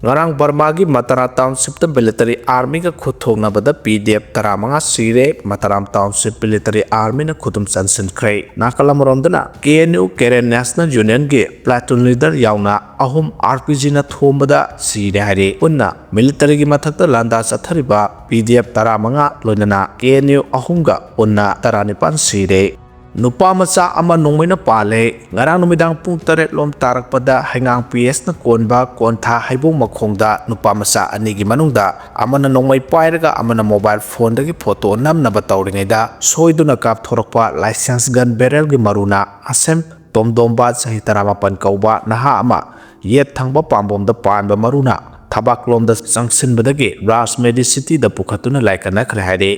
ngarang Burma gi Matara Township the military army ka khuthongna bada PDF taramanga Sire Mataram Township military army na khutum chansin khrei nakalam romdana KNU Karen National Union gi platoon leader yauna ahum RPG na thombada Sire hare unna military gi mathakta landa chathariba PDF taramanga loinana KNU ahumga unna taranipan Sire Nupa macha ama nongmei na pale ngarang numidang pung 8 lom tarakpada hangang PS na konba kontha haibong makhongda nupa macha ani gi manungda amana nongmei pairaga amana mobile phone dagi photo namna batawringaida soiduna kapthorakpa license gun barrel gi maruna asem tomdomba sahi 18 kauba naha ama yet thangba pambom da panba maruna thabak lomda sangsinbadagi Rajmedi city da pukhatuna laikana khre haide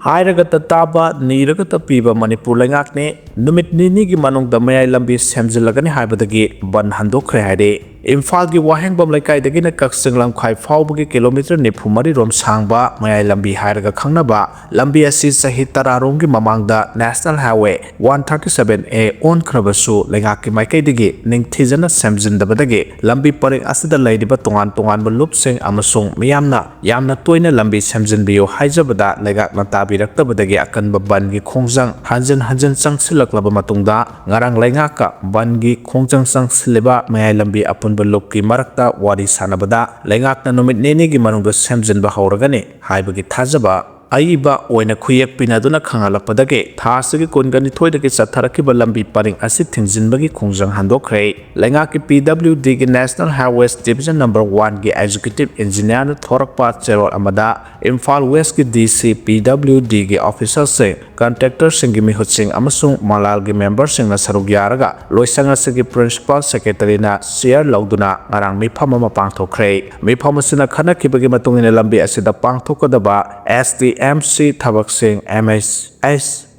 Hairagata taba niragata piba Manipur lengakne numit nini gi manung da mayai lambi semjilagani haibadagi ban handokhre haide Imphal gi wahengbam laikai dagi na kaksing lamkhai fawbagi kilometer nifumari rom sangba mayai lambi hairaga khangnaba lambi asi sahi tararong gi mamangda National Highway 137A on khrabasu lengak ki maikai dagi ningthijana semjindabadagi lambi paring asida laidiba tongan lupsing amasung yamna toina lambi semjinbiyo haijabada legak na tabiraktabadagi akanba ban gi khongjang hanjan changsilaklaba matungda ngarang lengaka ban gi khongjang changsileba mayai lambi apun Balukki marakta wari sanabada lengakna numit neni gi manungda semjinba hauragani haibagi thajaba aiba oina khuyak pinaduna khangalakpadage thasigi kongani thoidagi chatharakiba lambi paring asi thingjinbagi khongjang handokre lengaki PWD gi National Highways Division number 1 gi executive engineer na thorakpa cherol amada Imphal West gi DC PWD gi officer se contractor singi mihutsing amasung malal gi member sing na saruk yaraga loisanga sigi principal secretary na share lauduna ngarang mifam ama pangthokre mifam asina khanakibagi matungina lambi asida pangthokadaba SDMC Thabaksing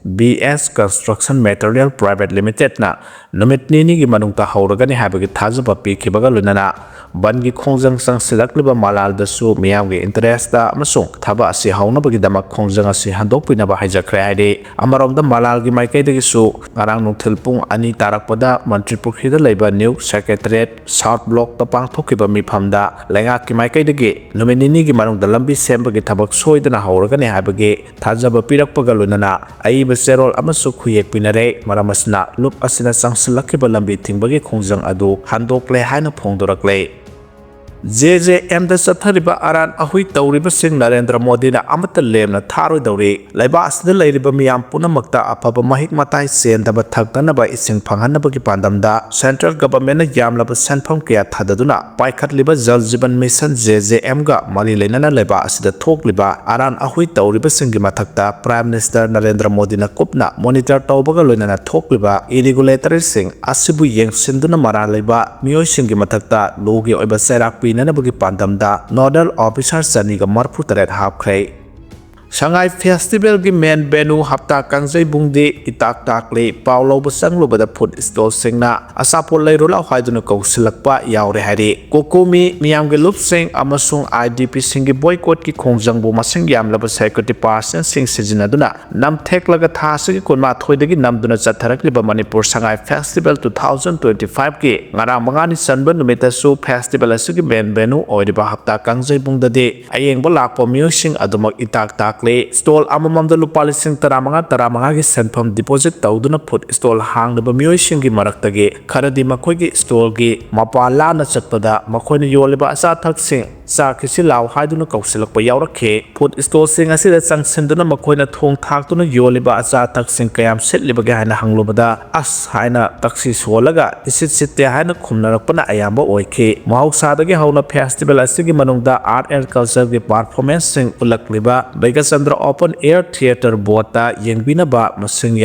BS Construction Material Private Limited na numit nini gi manungta hauragani habagi thajaba pikibaga lunana bangi khongjang sangsilakliba malal dasu miyamgi interest da amasung thaba asi haunabagi damak khongjang asi handokpinaba haijakre haide amaromda malal gi maikaidagi su ngarang nungthil pung ani tarakpada Manipur khida leiba new secretariat South Block ta pangthokiba mifamda lengak ki maikaidagi numit nini gi manungda lambi sembagi thabak soidana hauragani habagi thajaba pirakpaga lunana aiba Serol amasu khuyek pinare maramasna lup asina sangsilakiba lambi tingbagi khongjang adu handokle haina phongdorakle JJM da sathariba aran ahui tawriba sing Narendra Modi na amata lemna tharoi dawri laiba asida lairiba miyam punamakta afaba mahik matai sendaba thaktanaba ising phanghanaba gi pandamda central government na yamlaba senpham kya thadaduna paikhatliba Jal Jeevan Mission JJM ga mali leinana laiba asida thokliba aran ahui tawriba singi mathakta Prime Minister Narendra Modi na kupna monitor tawbaga loinana thokliba irregulatory sing asibu yengsinduna mara laiba miyoi singi mathakta logi oiba serak Nanabagi Pandamda Nodal Officer Saniga Marpu Taret Hapkre Shanghai Festival gi main venue hapta kangjai bungdi itak takle paulo basang lo bada food stall singna asapol leirula haiduna kausilakpa yaure hari kokomi miyam ge lup sing amasung IDP singi boycott ki khongjang bu masing yamlaba security person sing sijinaduna nam theklaga thasigi konma thoidagi namduna chatharakliba Manipur Shanghai Festival 2025 ki ngara mangani sanba numita su festival asigi main venue oidiba hapta kangjai bungdade ayengba lakpa music adumak itak tak stall amamamda lupa lising taramanga gi senpham deposit tawduna food stall hangnaba miyoi singi maraktage kharadi makhoi gi stall gi mapala na chakpada makhoina yoliba asa thak sing sa khisi law haiduna kausilakpa yaurakhe food stall sing asida changsinduna makhoina thong thaktuna yoliba asa thak sing kayam setliba ga haina hanglobada as haina taksi solaga isit sitte haina khumnarakpana ayamba oikhe mahausadagi hauna festival asigi manungda art and culture gi performance sing ulakliba Chandra Open Air Theatre Bota yengbinaba masing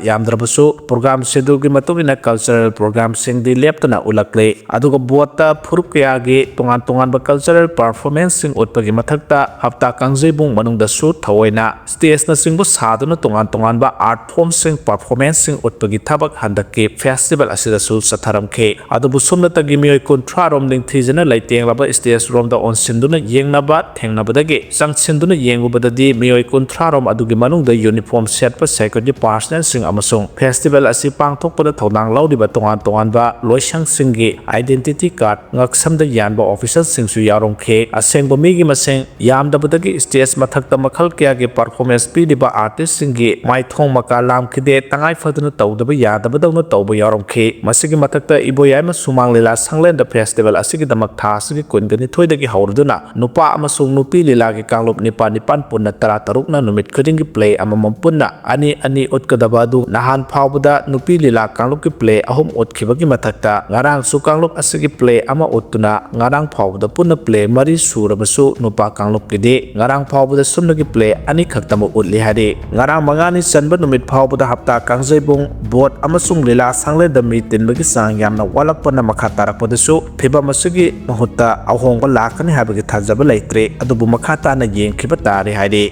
yamdrabasu program schedule gi matungina cultural program sing di leptana ulakle aduga bota phurup kaya gi tongan ba cultural performance utpagi mathakta hapta kangjebung manungda su thawoina stage na singbu saduna tongan ba art form sing performance sing utpagi thabak handaki festival asida su satharamkhe adubu sumna tagi mioi kunthra rom ning thijana laiteng laba stage rom da on sinduna yengnaba thengnabadagi sangchinduna yengubadadi mioi kunthra rom adugi manungda uniform set pa security personnel sing amasung festival asi pangthokpada thodang laudiba tongan ba loisang singi identity card ngaksamda yanba official singsu yarongkhe asengba migi maseng yamdabadagi stage mathakta makhal kya ge performance pidiba artist singi maithong maka lamkhide tangai faduna tawdaba yadabadawna tawba yarongkhe masigi mathakta iboyama sumang lila sanglenda festival asigi damak thasigi kungani thoidagi haurduna nupa amasung nupi lila ge kanglop nipan punna tara tarukna numit khudingi play amamam punna ani utkadaba du nahan phawbada nupi lila kanglop ki play ahum utkibagi mathakta ngarang su kanglop asigi play ama uttuna ngarang phawbada punna play mari surabasu nupa kanglop kide ngarang phawbada sumnagi play ani khaktama utli hade ngarang mangani chanba numit phawbada hapta kangjebung bot amasung lila sangleda mi tinbagi sang yamna walakpana makha tarakpadasu phiba masugi mahutta ahongba lakani habagi thajaba leitre adubu makha tana yengkhiba tare hade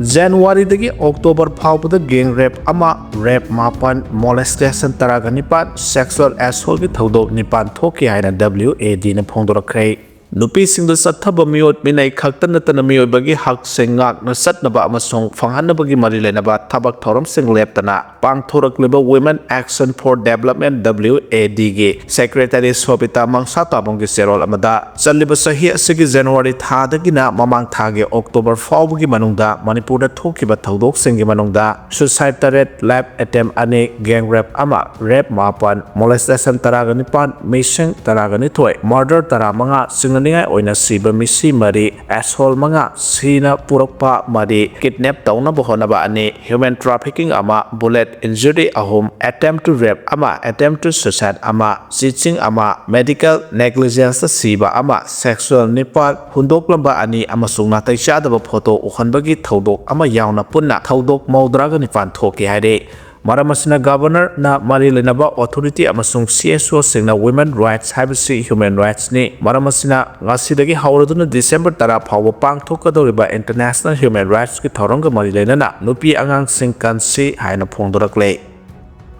January dagi October phawbada gang rape ama rape mapan molestation taraga nipan sexual assault gi thodok nipan thoki haina WAD na phongdorakhre nupi singda sathaba miot minai khakta natana mioi bagi hak sengak na satnaba amasong phanghanabagi mari lenaba thabak thoram sing leptana pangthorakleba women action for development WAD gi secretary Sobita Mangsa tabong gi serol amada challiba sahi asigi January thadagi na mamang thage October fawgi manungda Manipur da thokiba thodok singi manungda suicide rate lab attempt ane gang rape ama rape mapan molestation taraga nipan missing taraga ni thoi murder tara manga singaningay oina siba misi mari asshole manga sina purakpa mari kidnap tauna bohonaba ane human trafficking ama bullet injury ahum attempt to rape ama attempt to suicide ama cheating ama medical negligence siba ama sexual nipal hundoklamba ani amasung natai chadaba photo ukhanbagi thodok ama yauna punna thodok maudraga nipan thoki hade Maramasina governor na mari lenaba authority amasung CSO singna women rights habisi human rights ni maramasina ngasidagi hauraduna December tara phawa pangthokadoriba international human rights ki thoranga mari lenana nupi angang sing kansi haina phongdorakle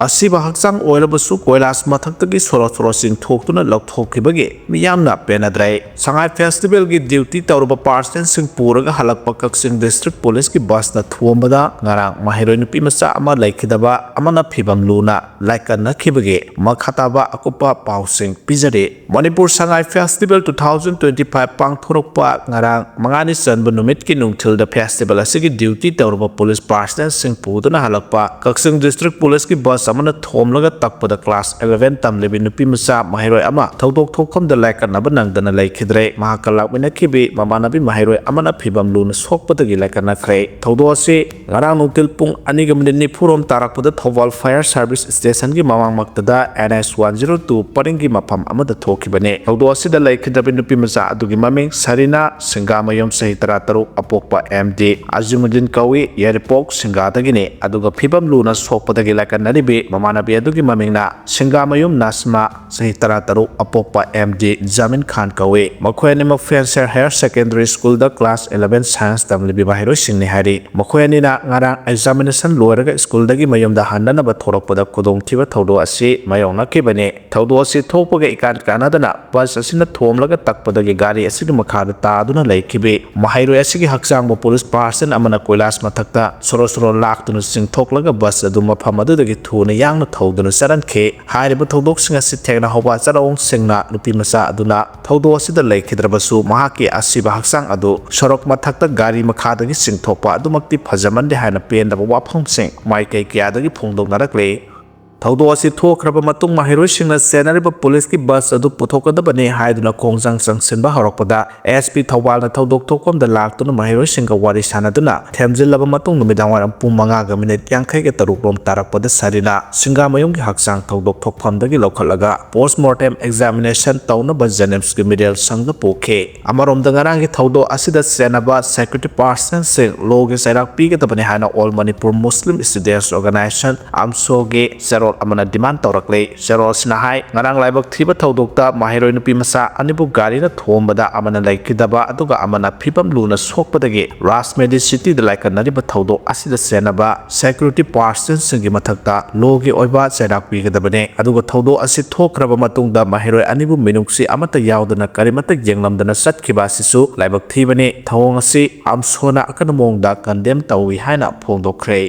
asiba hakchang oilabasu koilas mathakdagi soro sing thoktuna lokthokibagi miyamna penadrai sangai festival gi duty tawruba person sing puraga halakpa kaksing district police ki bus na thuombada ngarang Maheiroi nupi macha ama laikidaba amana phibam luna laikan nakhibage makhataba akupa pausing pijare Manipur sangai festival 2025 pangthorokpa ngarang mangani chanba numit ki nungthil da festival asigi duty tawruba police person sing puduna halakpa kaksing district police ki bus amana thomlaga takpada class 11 tamlebi nupi macha Maheiroi ama thodok thokham da laikanaba nangdana laikhidre mahakalak minakhibi mamanabi Maheiroi amana phibam luna sokpadagi laikana khre thodo ase ngarang nutil pung aniga minute ni phurom tarakpada Thobal fire service station gi mamang maktada NS 102 paringi mafam amada thokhibane thodo ase da laikhidabi nupi macha adugi maming Sarina Singamayom sahitara taruk apokpa MD Azumuddin kawi Yeripok Singadagine aduga phibam luna sokpadagi laikana ribi mamanabi adugi mamingna Singamayum Nasma sahitara taruk apokpa MD Jamin Khan kawe makhoi ma Fencer Higher Secondary School da class 11 science tamlibi Maheiroi singni hari makhoi na ngarang examination loiraga school dagi mayum da hanna ba thorakpada kodong thiba thodo asi mayongna kebane thodo asi thokpaga ikan kanadana bus asina thomlaga takpadagi gari asigi makhada taaduna laikhibe Maheiroi asigi hakchang bo police person amana koilas mathakta soro laktuna sing thoklaga bus adu mafam adudagi thuna yang thoduna saran khe hairiba thodok singa si thegna hoba charong singna nupi macha aduna thodo asida laikhidrabasu mahaki asiba haksang adu sorok mathakta gari makhadagi singthokpa adumakti phajamande haina pendaba wafam sing mai kai kyadagi phongdok narakle thodo asi thokraba matung Maheiroi singna senariba police ki bus adu puthokadabane haiduna kongjang sangsinba horokpada SP Thawal na thodok thokom da laktuna Maheiroi singa wari sanaduna themjillaba matung numidangwaram pung 5 ga minute yankhai ge tarukrom tarakpada Sarina Singamayom gi haksang thodok thokphamdagi lokhatlaga postmortem examination tawna ba Janems ki middle sangda pokhe amarom da ngarang gi thodo asida senaba security person sing loge sairak pi ge tabane hana all Manipur Muslim Students Organization amso ge ꯆꯦꯔꯣꯜ ꯑꯃꯅ ꯗꯤꯃꯥꯟ ꯇꯧꯔꯛꯂꯦ ꯆꯦꯔꯣꯜꯁꯤꯅ ꯍꯥꯏ ꯉꯔꯥꯡ ꯂꯥꯏꯕꯛ ꯊꯤꯕ ꯊꯧꯗꯣꯛꯇ ꯃꯍꯩꯔꯣꯏ ꯅꯨꯄꯤ ꯃꯆꯥ ꯑꯅꯤꯕꯨ ꯒꯥꯔꯤꯅ ꯊꯣꯝꯕꯗ ꯑꯃꯅ ꯂꯩꯈꯤꯗꯕ ꯑꯗꯨꯒ ꯑꯃꯅ ꯐꯤꯕꯝ ꯂꯨꯅ ꯁꯣꯛꯄꯗꯒꯤ ꯔꯥꯖꯃꯦꯗꯤ ꯁꯤꯇꯤꯗ ꯂꯥꯏꯀꯠꯅꯔꯤꯕ ꯊꯧꯗꯣꯛ ꯑꯁꯤꯗ ꯆꯦꯟꯅꯕ ꯁꯦꯀ꯭ꯌꯨꯔꯤꯇꯤ ꯄꯥꯔꯁꯟꯁꯤꯡꯒꯤ ꯃꯊꯛꯇ ꯂꯣꯒꯤ ꯑꯣꯏꯕ ꯆꯩꯔꯥꯛ ꯄꯤꯒꯗꯕꯅꯤ ꯑꯗꯨꯒ ꯊꯧꯗꯣꯛ ꯑꯁꯤ ꯊꯣꯛꯈ꯭ꯔꯕ ꯃꯇꯨꯡꯗ ꯃꯍꯩꯔꯣꯏ ꯑꯅꯤꯕꯨ ꯃꯤꯅꯨꯡꯁꯤ ꯑꯃꯠꯇ ꯌꯥꯎꯗꯅ ꯀꯔꯤꯃꯠꯇ ꯌꯦꯡꯂꯝꯗꯅ ꯆꯠꯈꯤꯕ ꯑꯁꯤꯁꯨ ꯂꯥꯏꯕꯛ ꯊꯤꯕꯅꯤ ꯊꯧꯑꯣꯡ ꯑꯁꯤ ꯑꯝꯁꯣꯅ ꯑꯀꯟꯕ ꯃꯑꯣꯡꯗ ꯀꯟꯗꯦꯝ ꯇꯧꯏ ꯍꯥꯏꯅ ꯐꯣꯡꯗꯣꯛꯈ꯭ꯔꯦ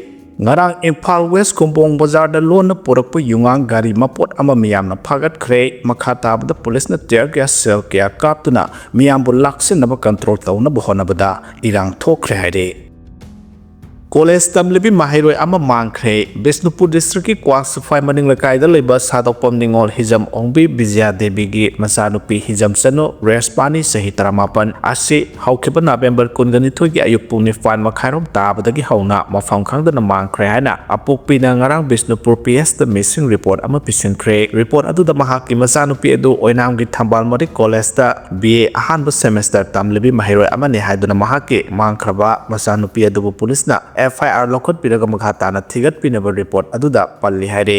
ꯉꯔꯥꯡ ꯏꯝꯐꯥꯜ ꯋꯦꯁ ꯈꯨꯝꯕꯣꯡ ꯕꯖꯥꯔꯗ ꯂꯣꯟꯅ ꯄꯨꯔꯛꯄ ꯌꯨꯉꯥꯡ ꯒꯥꯔꯤ ꯃꯄꯣꯠ ꯑꯃ ꯃꯤꯌꯥꯝꯅ ꯐꯥꯒꯠꯈ꯭ꯔꯦ ꯃꯈꯥ ꯇꯥꯕꯗ ꯄꯨꯂꯤꯁꯅ ꯇꯤꯌꯔ ꯒ꯭ꯌꯥꯁ ꯁꯦꯜ ꯀꯌꯥ ꯀꯥꯞꯇꯨꯅ ꯃꯤꯌꯥꯝꯕꯨ ꯂꯥꯛꯁꯤꯟꯅꯕ ꯀꯟꯇ꯭ꯔꯣꯜ ꯇꯧꯅꯕ ꯍꯣꯠꯅꯕꯗ ꯏꯔꯥꯡ ꯊꯣꯛꯈ꯭ꯔꯦ ꯍꯥꯏꯔꯦ ꯀꯣꯂꯦꯖ ꯇꯝꯂꯤꯕꯤ ꯃꯍꯩꯔꯣꯏ ꯑꯃ ꯃꯥꯡꯈ꯭ꯔꯦ ꯕꯤꯁꯅꯨꯄꯨꯔ ꯗꯤꯁꯇ꯭ꯔꯤꯛꯀꯤ ꯀ꯭ꯋꯥꯛꯁꯤꯐꯥꯏ ꯃꯅꯤꯡ ꯂꯩꯀꯥꯏꯗ ꯂꯩꯕ ꯁꯥꯗꯣꯛꯄꯝ ꯅꯤꯡꯉꯣꯜ ꯍꯤꯖꯝ ꯑꯣꯡꯕꯤ ꯕꯤꯖꯌꯥ ꯗꯦꯕꯤꯒꯤ ꯃꯆꯥꯅꯨꯄꯤ ꯍꯤꯖꯝ ꯆꯅꯨ ꯔꯦꯁꯄꯥꯅꯤ ꯆꯍꯤ 19 ꯑꯁꯤ ꯍꯧꯈꯤꯕ ꯅꯕꯦꯝꯕꯔ 22ꯒꯤ ꯑꯌꯨꯛ ꯄꯨꯡ 9 ꯃꯈꯥꯏꯔꯣꯝ ꯇꯥꯕꯗꯒꯤ ꯍꯧꯅ ꯃꯐꯝ ꯈꯪꯗꯅ ꯃꯥꯡꯈ꯭ꯔꯦ ꯍꯥꯏꯅ ꯑꯄꯣꯛꯄꯤꯅ ꯉꯔꯥꯡ ꯕꯤꯁꯅꯨꯄꯨꯔ PSꯗ ꯃꯤꯁꯤꯡ ꯔꯤꯄꯣꯔꯠ ꯑꯃ ꯄꯤꯁꯤꯟꯈ꯭ꯔꯦ ꯔꯤꯄꯣꯔꯠ ꯑꯗꯨꯗ ꯃꯍꯥꯛꯀꯤ ꯃꯆꯥꯅꯨꯄꯤ ꯑꯗꯨ ꯑꯣꯏꯅꯥꯝꯒꯤ ꯊꯝꯕꯥꯜ ꯃꯔꯤ ꯀꯣꯂꯦꯖꯇ BA ꯑꯍꯥꯟꯕ ꯁꯦꯃꯦꯁꯇꯔ ꯇꯝꯂꯤꯕꯤ ꯃꯍꯩꯔꯣꯏ ꯑꯃꯅꯤ ꯍꯥꯏꯗꯨꯅ ꯃꯍꯥꯛꯀꯤ ꯃꯥꯡꯈ꯭ꯔꯕ ꯃꯆꯥꯅꯨꯄꯤ ꯑꯗꯨꯕꯨ ꯄꯨꯂꯤꯁꯅ FIR ꯂꯧꯈꯠꯄꯤꯔꯒ ꯃꯈꯥ ꯇꯥꯅ ꯊꯤꯒꯠꯄꯤꯅꯕ ꯔꯤꯄꯣꯔꯠ ꯑꯗꯨꯗ ꯄꯜꯂꯤ ꯍꯥꯏꯔꯦ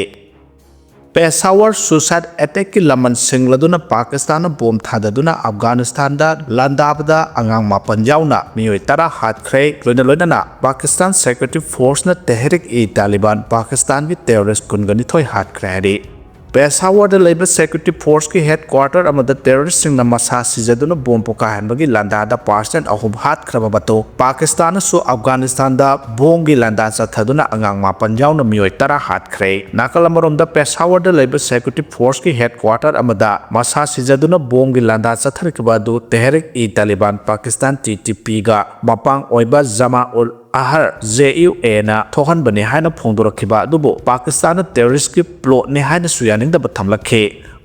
ꯄꯦꯁꯥꯋꯔ ꯁꯨꯁꯥꯏꯗ ꯑꯦꯇꯦꯛꯀꯤ ꯂꯃꯟ ꯁꯤꯡꯂꯗꯨꯅ ꯄꯥꯀꯤꯁꯇꯥꯟꯅ ꯕꯣꯝ ꯊꯥꯗꯗꯨꯅ ꯑꯐꯒꯥꯅꯤꯁꯇꯥꯟꯗ ꯂꯥꯟꯗꯥꯕꯗ ꯑꯉꯥꯡ 10 ꯌꯥꯎꯅ ꯃꯤꯑꯣꯏ 10 ꯍꯥꯠꯈ꯭ꯔꯦ ꯂꯣꯏꯅꯅ ꯄꯥꯀꯤꯁꯇꯥꯟ ꯁꯦꯀ꯭ꯌꯨꯔꯤꯇꯤ ꯐꯣꯔꯁꯅ ꯇꯦꯍꯔꯤꯛ-ꯏ-ꯇꯥꯂꯤꯕꯥꯟ ꯄꯥꯀꯤꯁꯇꯥꯟꯒꯤ ꯇꯦꯔꯣꯔꯤꯁꯠ 22 ꯍꯥꯠꯈ꯭ꯔꯦ ꯍꯥꯏꯔꯤ ꯄꯦꯁꯥꯋꯔꯗ ꯂꯩꯕ ꯁꯦꯀ꯭ꯌꯨꯔꯤꯇꯤ ꯐꯣꯔꯁꯀꯤ ꯍꯦꯗꯀ꯭ꯋꯥꯔꯇꯔ ꯑꯃꯗ ꯇꯦꯔꯣꯔꯤꯁꯠꯁꯤꯡꯅ ꯃꯁꯥ ꯁꯤꯖꯗꯨꯅ ꯕꯣꯝ ꯄꯣꯈꯥꯏꯍꯟꯕꯒꯤ ꯂꯥꯟꯗꯥꯗ ꯄꯥꯔꯁꯟ 3 ꯍꯥꯠꯈ꯭ꯔꯕ ꯃꯇꯨꯡ ꯄꯥꯀꯤꯁꯇꯥꯟꯅꯁꯨ ꯑꯐꯒꯥꯅꯤꯁꯇꯥꯟꯗ ꯕꯣꯝꯒꯤ ꯂꯥꯟꯗꯥ ꯆꯠꯊꯗꯨꯅ ꯑꯉꯥꯡ 7 ꯌꯥꯎꯅ ꯃꯤꯑꯣꯏ 10 ꯍꯥꯠꯈ꯭ꯔꯦ ꯅꯥꯀꯜ ꯑꯃꯔꯣꯝꯗ ꯄꯦꯁꯥꯋꯔꯗ ꯂꯩꯕ ꯁꯦꯀ꯭ꯌꯨꯔꯤꯇꯤ ꯐꯣꯔꯁꯀꯤ ꯍꯦꯗꯀ꯭ꯋꯥꯔꯇꯔ ꯑꯃꯗ ꯃꯁꯥ ꯁꯤꯖꯗꯨꯅ ꯕꯣꯝꯒꯤ ꯂꯥꯟꯗꯥ ꯆꯠꯊꯔꯤꯕ ꯑꯗꯨ ꯇꯦꯍꯔꯤꯛ-ꯏ-ꯇꯥꯂꯤꯕꯥꯟ ꯄꯥꯀꯤꯁꯇꯥꯟ TTPꯒ ꯃꯄꯥꯡ ꯑꯣꯏꯕ ꯖꯃꯥ-ꯎꯜ ꯑꯍꯔ JUAꯅ ꯊꯣꯛꯍꯟꯕꯅꯤ ꯍꯥꯏꯅ ꯐꯣꯡꯗꯣꯔꯛꯈꯤꯕ ꯑꯗꯨꯕꯨ ꯄꯥꯀꯤꯁꯇꯥꯟꯅ ꯇꯦꯔꯣꯔꯤꯁꯠꯀꯤ ꯄ꯭ꯂꯣꯠꯅꯤ ꯍꯥꯏꯅꯁꯨ ꯌꯥꯅꯤꯡꯗꯕ ꯊꯝꯂꯛꯈꯤ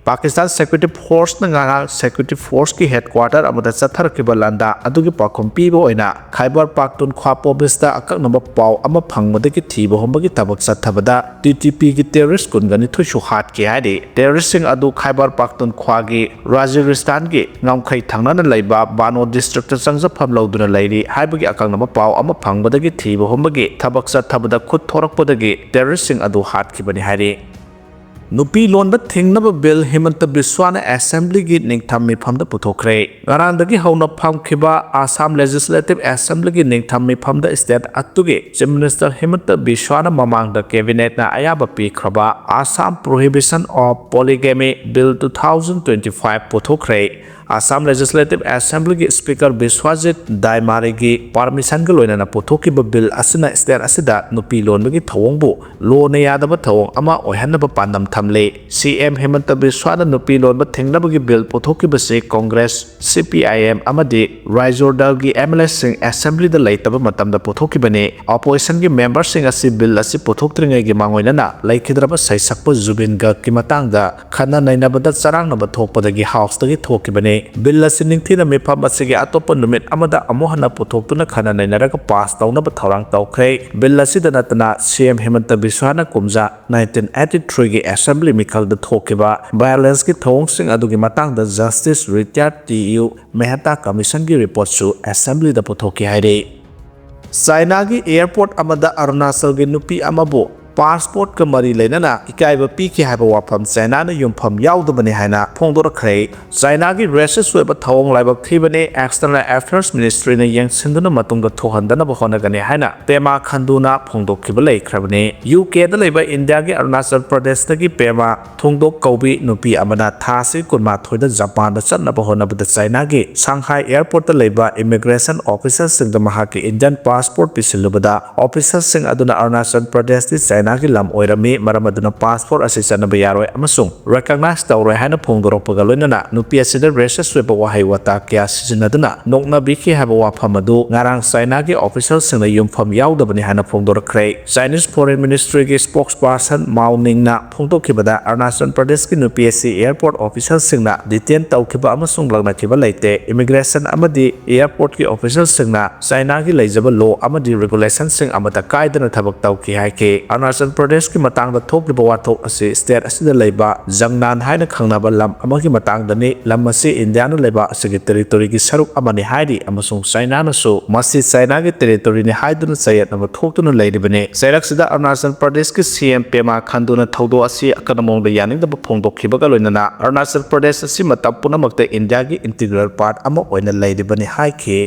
ꯄꯥꯀꯤꯁꯇꯥꯟ ꯁꯦꯀ꯭ꯌꯨꯔꯤꯇꯤ ꯐꯣꯔꯁꯅ ꯉꯔꯥꯡ ꯁꯦꯀ꯭ꯌꯨꯔꯤꯇꯤ ꯐꯣꯔꯁꯀꯤ ꯍꯦꯗꯀ꯭ꯋꯥꯔꯇꯔ ꯑꯃꯗ ꯆꯠꯊꯔꯛꯈꯤꯕ ꯂꯥꯟꯗꯥ ꯑꯗꯨꯒꯤ ꯄꯥꯎꯈꯨꯝ ꯄꯤꯕ ꯑꯣꯏꯅ ꯈꯥꯏꯕꯔ ꯄꯥꯈꯇꯨꯟꯈ꯭ꯋꯥ ꯄ꯭ꯔꯣꯚꯤꯟꯁꯇ ꯑꯀꯛꯅꯕ ꯄꯥꯎ ꯑꯃ ꯐꯪꯕꯗꯒꯤ ꯊꯤꯕ ꯍꯨꯝꯕꯒꯤ ꯊꯕꯛ ꯆꯠꯊꯕꯗ TTPꯒꯤ ꯇꯦꯔꯣꯔꯤꯁꯠ 22ꯁꯨ ꯍꯥꯠꯈꯤ ꯍꯥꯏꯔꯤ ꯇꯦꯔꯣꯔꯤꯁꯠꯁꯤꯡ ꯑꯗꯨ ꯈꯥꯏꯕꯔ ꯄꯥꯈꯇꯨꯟꯈ꯭ꯋꯥꯒꯤ ꯋꯥꯖꯤꯔꯤꯁꯇꯥꯟꯒꯤ ꯉꯝꯈꯩ ꯊꯪꯅꯅ ꯂꯩꯕ ꯕꯥꯅꯣ ꯗꯤꯁꯇ꯭ꯔꯤꯛꯇ ꯆꯪꯖꯐꯝ ꯂꯧꯗꯨꯅ ꯂꯩꯔꯤ ꯍꯥꯏꯕꯒꯤ ꯑꯀꯛꯅꯕ ꯄꯥꯎ ꯑꯃ ꯐꯪꯕꯗꯒꯤ ꯊꯤꯕ ꯍꯨꯝꯕꯒꯤ ꯊꯕꯛ ꯆꯠꯊꯕꯗ ꯈꯨꯠ ꯊꯣꯔꯛꯄꯗꯒꯤ ꯇꯦꯔꯣꯔꯤꯁꯠꯁꯤꯡ ꯑꯗꯨ ꯍꯥꯠꯈꯤꯕꯅꯤ ꯍꯥꯏꯔꯤ ꯅꯨꯄꯤ ꯂꯣꯟꯕ ꯊꯤꯡꯅꯕ ꯕꯤꯜ ꯍꯤꯃꯟꯇ ꯕꯤꯁ꯭ꯋꯥꯅ ꯑꯦꯁꯦꯝꯕ꯭ꯂꯤꯒꯤ ꯅꯤꯡꯊꯝ ꯃꯤꯐꯝꯗ ꯄꯨꯊꯣꯛꯈ꯭ꯔꯦ ꯉꯔꯥꯡꯗꯒꯤ ꯍꯧꯅ ꯐꯝꯈꯤꯕ ꯑꯁꯥꯝ ꯂꯦꯖꯤꯁꯂꯦꯇꯤꯚ ꯑꯦꯁꯦꯝꯕ꯭ꯂꯤꯒꯤ ꯅꯤꯡꯊꯝ ꯃꯤꯐꯝꯗ ꯁ꯭ꯇꯦꯠ ꯑꯗꯨꯒꯤ ꯆꯤꯐ ꯃꯤꯅꯤꯁꯇꯔ ꯍꯤꯃꯟꯇ ꯕꯤꯁ꯭ꯋꯥꯅ ꯃꯃꯥꯡꯗ ꯀꯦꯕꯤꯅꯦꯠꯅ ꯑꯌꯥꯕ ꯄꯤꯈ꯭ꯔꯕ Assam prohibition of polygamy bill 2025 ꯄꯨꯊꯣꯛꯈ꯭ꯔꯦ ꯑꯁꯥꯝ ꯂꯦꯖꯤꯁꯂꯦꯇꯤꯚ ꯑꯦꯁꯦꯝꯕ꯭ꯂꯤꯒꯤ ꯁ꯭ꯄꯤꯀꯔ ꯕꯤꯁ꯭ꯋꯥꯖꯤꯠ ꯗꯥꯏꯃꯥꯔꯤꯒꯤ ꯄꯥꯔꯃꯤꯁꯟꯒ ꯂꯣꯏꯅꯅ ꯄꯨꯊꯣꯛꯈꯤꯕ ꯕꯤꯜ ꯑꯁꯤꯅ ꯁ꯭ꯇꯦꯠ ꯑꯁꯤꯗ ꯅꯨꯄꯤ ꯂꯣꯟꯕꯒꯤ ꯊꯧꯑꯣꯡꯕꯨ ꯂꯣꯅ ꯌꯥꯗꯕ ꯊꯧꯑꯣꯡ ꯑꯃ ꯑꯣꯏꯍꯟꯅꯕ ꯄꯥꯟꯗꯝ ꯊꯝꯂꯤ CM ꯍꯤꯃꯟꯇ ꯕꯤꯁ꯭ꯋꯥꯅ ꯅꯨꯄꯤ ꯂꯣꯟꯕ ꯊꯤꯡꯅꯕꯒꯤ ꯕꯤꯜ ꯄꯨꯊꯣꯛꯈꯤꯕꯁꯤ ꯀꯣꯡꯒ꯭ꯔꯦꯁ CPIM ꯑꯃꯗꯤ ꯔꯥꯏꯖꯣꯔ ꯗꯜꯒꯤ MLAꯁꯤꯡ ꯑꯦꯁꯦꯝꯕ꯭ꯂꯤꯗ ꯂꯩꯇꯕ ꯃꯇꯝꯗ ꯄꯨꯊꯣꯛꯈꯤꯕꯅꯤ ꯑꯣꯄꯣꯖꯤꯁꯟꯒꯤ ꯃꯦꯝꯕꯔꯁꯤꯡ ꯑꯁꯤ ꯕꯤꯜ ꯑꯁꯤ ꯄꯨꯊꯣꯛꯇ꯭ꯔꯤꯉꯩꯒꯤ ꯃꯥꯡꯑꯣꯏꯅꯅ ꯂꯩꯈꯤꯗ꯭ꯔꯕ ꯁꯩꯁꯛꯄ ꯖꯨꯕꯤꯟ ꯒꯔꯒꯀꯤ ꯃꯇꯥꯡꯗ ꯈꯟꯅ ꯅꯩꯅꯕꯗ ꯆꯔꯥꯡꯅꯕ ꯊꯣꯛꯄꯗꯒꯤ ꯍꯥꯎꯁꯇꯒꯤ ꯊꯣꯛꯈꯤꯕꯅꯤ ꯕꯤꯜ ꯑꯁꯤ ꯅꯤꯡꯊꯤꯅ ꯃꯤꯐꯝ ꯑꯁꯤꯒꯤ ꯑꯇꯣꯞꯄ ꯅꯨꯃꯤꯠ ꯑꯃꯗ ꯑꯃꯨꯛ ꯍꯟꯅ ꯄꯨꯊꯣꯛꯇꯨꯅ ꯈꯟꯅ ꯅꯩꯅꯔꯒ ꯄꯥꯁ ꯇꯧꯅꯕ ꯊꯧꯔꯥꯡ ꯇꯧꯈ꯭ꯔꯦ ꯕꯤꯜ ꯑꯁꯤꯗ ꯅꯠꯇꯅ CM ꯍꯤꯃꯟꯇ ꯕꯤꯁ꯭ꯋꯥꯅ ꯀꯨꯝꯖꯥ 1983ꯒꯤ ꯑꯦꯁꯦꯝꯕ꯭ꯂꯤ ꯃꯤꯈꯜꯗ ꯊꯣꯛꯈꯤꯕ ꯚꯥꯏꯑꯣꯂꯦꯟꯁꯀꯤ ꯊꯧꯑꯣꯡꯁꯤꯡ ꯑꯗꯨꯒꯤ ꯃꯇꯥꯡꯗ ꯖꯁꯇꯤꯁ ꯔꯤꯇꯥꯌꯔꯗ TU ꯃꯦꯍꯇꯥ ꯀꯃꯤꯁꯟꯒꯤ ꯔꯤꯄꯣꯔꯠꯁꯨ ꯑꯦꯁꯦꯝꯕ꯭ꯂꯤꯗ ꯄꯨꯊꯣꯛꯈꯤ ꯍꯥꯏꯔꯤ ꯆꯥꯏꯅꯥꯒꯤ ꯑꯦꯌꯔꯄꯣꯔꯠ ꯑꯃꯗ ꯑꯔꯨꯅꯥꯆꯜꯒꯤ ꯅꯨꯄꯤ ꯑꯃꯕꯨ ꯄꯥꯁꯄꯣꯔꯠꯀ ꯃꯔꯤ ꯂꯩꯅꯅ ꯏꯀꯥꯏꯕ ꯄꯤꯈꯤ ꯍꯥꯏꯕ ꯋꯥꯐꯝ ꯆꯥꯏꯅꯥꯅ ꯌꯨꯝꯐꯝ ꯌꯥꯎꯗꯕꯅꯤ ꯍꯥꯏꯅ ꯐꯣꯡꯗꯣꯔꯛꯈ꯭ꯔꯦ ꯆꯥꯏꯅꯥꯒꯤ ꯔꯦꯁꯤꯁ ꯑꯣꯏꯕ ꯊꯧꯑꯣꯡ ꯂꯥꯏꯕꯛ ꯊꯤꯕꯅꯤ ꯑꯦꯛꯁꯇꯔꯅꯦꯜ ꯑꯦꯐꯤꯌꯔꯁ ꯃꯤꯅꯤꯁꯇ꯭ꯔꯤꯅ ꯌꯦꯡꯁꯤꯟꯗꯨꯅ ꯃꯇꯨꯡꯗ ꯊꯣꯛꯍꯟꯗꯅꯕ ꯍꯣꯠꯅꯒꯅꯤ ꯍꯥꯏꯅ ꯄꯦꯃꯥ ꯈꯟꯗꯨꯅ ꯐꯣꯡꯗꯣꯛꯈꯤꯕ ꯂꯩꯈ꯭ꯔꯕꯅꯤ UKꯗ ꯂꯩꯕ ꯏꯟꯗꯤꯌꯥꯒꯤ ꯑꯔꯨꯅꯥꯆꯜ ꯄ꯭ꯔꯗꯦꯁꯇꯒꯤ ꯄꯦꯃꯥ ꯊꯣꯡꯗꯣꯛ ꯀꯧꯕꯤ ꯅꯨꯄꯤ ꯑꯃꯅ ꯊꯥ ꯑꯁꯤ 12ꯗ ꯖꯄꯥꯟꯗ ꯆꯠꯅꯕ ꯍꯣꯠꯅꯕꯗ ꯆꯥꯏꯅꯥꯒꯤ ꯁꯪꯍꯥꯏ ꯑꯦꯌꯔꯄꯣꯔꯠꯇ ꯂꯩꯕ ꯏꯃꯤꯒ꯭ꯔꯦꯁꯟ ꯑꯣꯐꯤꯁꯔꯁꯤꯡꯗ ꯃꯍꯥꯛꯀꯤ ꯏꯟꯗꯤꯌꯟ ꯄꯥꯁꯄꯣꯔꯠ ꯄꯤꯁꯤꯜꯂꯨꯕꯗ ꯑꯣꯐꯤꯁꯔꯁꯤꯡ ꯑꯗꯨꯅ ꯑꯔꯨꯅꯥꯆꯜ ꯄ꯭ꯔꯗꯦꯁꯇꯤ ꯆꯥꯏꯅꯥꯒꯤ ꯂꯝ ꯑꯣꯏꯔꯝꯃꯤ ꯃꯔꯝ ꯑꯗꯨꯅ ꯄꯥꯁꯄꯣꯔꯠ ꯑꯁꯤ ꯆꯠꯅꯕ ꯌꯥꯔꯣꯏ ꯑꯃꯁꯨꯡ ꯔꯦꯀꯒꯅꯥꯏꯖ ꯇꯧꯔꯣꯏ ꯍꯥꯏꯅ ꯐꯣꯡꯗꯣꯔꯛꯄꯒ ꯂꯣꯏꯅꯅ ꯅꯨꯄꯤ ꯑꯁꯤꯗ ꯔꯦꯁꯤꯁ ꯑꯣꯏꯕ ꯋꯥꯍꯩ ꯋꯥꯇꯥ ꯀꯌꯥ ꯁꯤꯖꯤꯟꯅꯗꯨꯅ ꯅꯣꯛꯅꯕꯤꯈꯤ ꯍꯥꯏꯕ ꯋꯥꯐꯝ ꯑꯗꯨ ꯉꯔꯥꯡ ꯆꯥꯏꯅꯥꯒꯤ ꯑꯣꯐꯤꯁꯔꯁꯤꯡꯅ ꯌꯨꯝꯐꯝ ꯌꯥꯎꯗꯕꯅꯤ ꯍꯥꯏꯅ ꯐꯣꯡꯗꯣꯔꯛꯈ꯭ꯔꯦ ꯆꯥꯏꯅꯤꯁ ꯐꯣꯔꯦꯟ ꯃꯤꯅꯤꯁꯇ꯭ꯔꯤꯒꯤ ꯁ꯭ꯄꯣꯛꯁꯄꯥꯔꯁꯟ ꯃꯥꯎ ꯅꯤꯡꯅ ꯐꯣꯡꯗꯣꯛꯈꯤꯕꯗ ꯑꯔꯨꯅꯥꯆꯜ ꯄ꯭ꯔꯗꯦꯁꯀꯤ ꯅꯨꯄꯤ ꯑꯁꯤ ꯑꯦꯌꯔꯄꯣꯔꯠ ꯑꯣꯐꯤꯁꯔꯁꯤꯡꯅ ꯗꯤꯇꯦꯟ ꯇꯧꯈꯤꯕ ꯑꯃꯁꯨꯡ ꯂꯛꯅꯈꯤꯕ ꯂꯩꯇꯦ ꯏꯃꯤꯒ꯭ꯔꯦꯁꯟ ꯑꯃꯗꯤ ꯑꯦꯌꯔꯄꯣꯔꯠꯀꯤ ꯑꯣꯐꯤꯁꯔꯁꯤꯡꯅ ꯆꯥꯏꯅꯥꯒꯤ ꯂꯩꯖꯕ ꯂꯣ ꯑꯃꯗꯤ ꯔꯤꯒꯨꯂꯦꯁꯟꯁꯤꯡ ꯑꯃꯠꯇ ꯀꯥꯏꯗꯅ ꯊꯕꯛ ꯇꯧꯈꯤ ꯍꯥꯏꯈꯤ Arunachal Pradesh ki matang da thokhre wathok ase state asida leiba Jangnan haina khangnaba lam amagi matang da ni lam ase India na leiba asigi territory ki saruk amani haidi amasung China na so masi China ki territory ni haiduna sayat na thoktuna leiribane sairak sida Arunachal Pradesh ki CM Pema Khanduna thodo ase akanamong da yaning da phongdokhiba ga loinana Arunachal Pradesh asi matam punamakta India ki integral part ama oina leiribane haike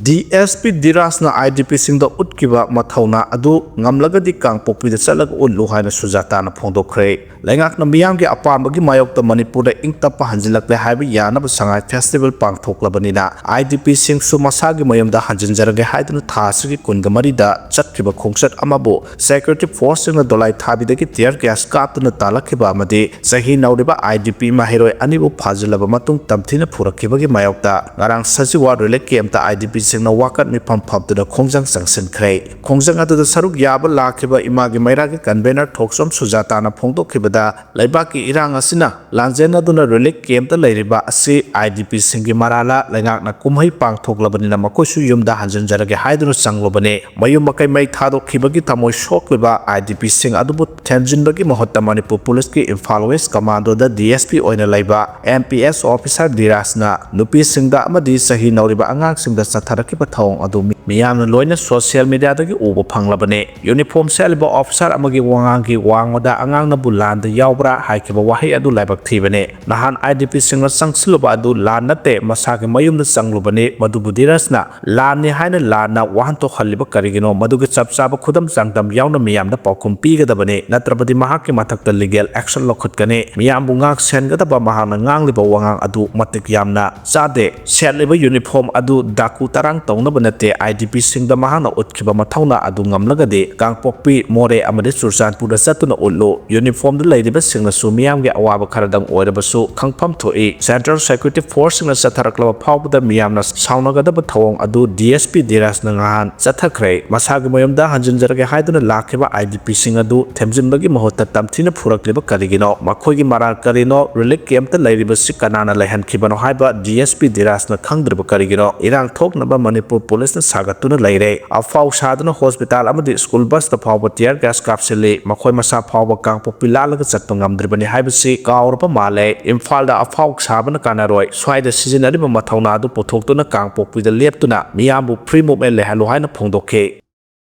DSP Dirasna IDP singda utkiba mathauna adu ngamlagadi kangpokpida chalaga ullu haina sujata na phongdokhre lengak na miyam gi apambagi mayok ta Manipur da ingtapa hanjilakle haiba yanaba sangai festival pangthoklabanina IDP sing su masagi mayamda hanjinjarage haiduna thasigi kungamari da chatkiba khongsat amabu security force na dolai thabidagi tear gas kaptuna talakhiba amadi sahi nauriba IDP Maheiroi anibu phajilaba matung tamthina phurakibagi mayok ta ngarang sajiwa rele kemta IDP singna wakat mi pamphaptuna khongjang sangsin khre khongjang adu da saruk yaba lakhiba imagi mairagi convener thoksom sujata na phongdokhiba da laibaki Erang asina lanjena duna relic kemta leiriba asi IDP singi marala lengak na kumhai pangthoklabani na makosu yumda hanjanjarage haiduna sanglobane mayum makai mai thadokkhibagi tamoi shokleba IDP sing adubu thenjinbagi mahotta Manipur police ki Imphal West commando da DSP oina laiba MPS officer Dirasna nupi singda amadi sahi nauriba angang singda satharaki thong adu miyamna loina social media dagi ubo phanglabane uniform seliba officer amagi wangangi wangoda angang na bulanda yaubra haikiba wahi adu laibak thibane nahan IDP singna sangsiloba adu lan nate masagi mayumna sanglubane madubu Dirasna lan ni haina lan na wahanto khaliba karigino madugi chapchaba khudam changdam yauna miyamna paukum pigadabane natrabadi mahakki mathakta legal action lokhutkane miyambu ngak sengadaba mahana ngangliba wangang adu matik yamna chade setliba uniform adu daku tarang taunaba nate IDP singda mahana utkiba mathauna adu ngamlagade kangpokpi more amade Churchanpur da chatuna ullo uniform da leiriba singna su miyamge awaba kharadang oirabasu khangpham thoi Central Security Force singna chatharaklaba phawbada miyamna saunagadaba thawong adu DSP Dirasna ngahan chathakhre masagi mayamda hanjinjarage haiduna lakhiba IDP sing adu themjinbagi mahotta tamthina phurakliba karigino makhoigi maral karino relic kemta leiriba sikanana lehankibano haiba DSP Dirasna khangdriba karigino Erang thoknaba Manipur police na sagatuna leire afau saduna hospital amadi school bus ta phawba tear gas kapsile makhoi masa phawba kangpokpi lalaga chatpa ngamdribani haibasi kaurpa male Imphal da afau sabana kanaroi swaida seasonariba mathauna adu pothoktuna kangpokpi da leptuna miyambu free movement lehalu haina phongdokhe